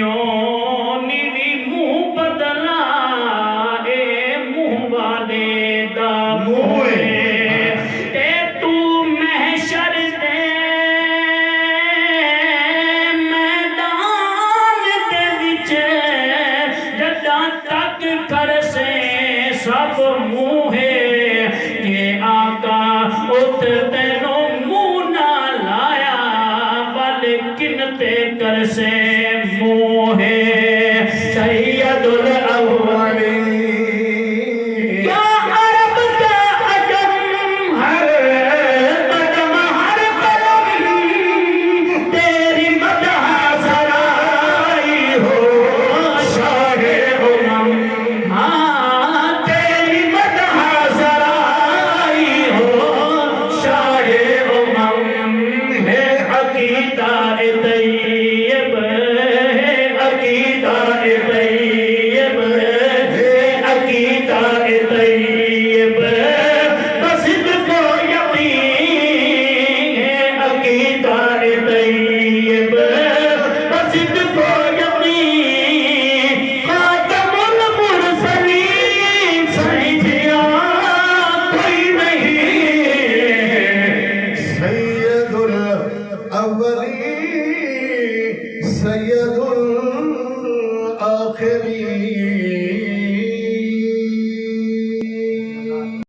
navy منہ بدلا اے منہ والے دا منہ تے تو محشر دے میدان دے وچ جداں تک کر سے سب منہ کہ آقا ات تینوں منہ نہ لایا ولیکن تے کر سے منہ سید الاولین یا عرب کا عجم ہر قدم ہر قدم تیری مدح سرائی ہو شاہ امم ہاں تیری مدح سرائی ہو شاہ امم ہے عقیدہ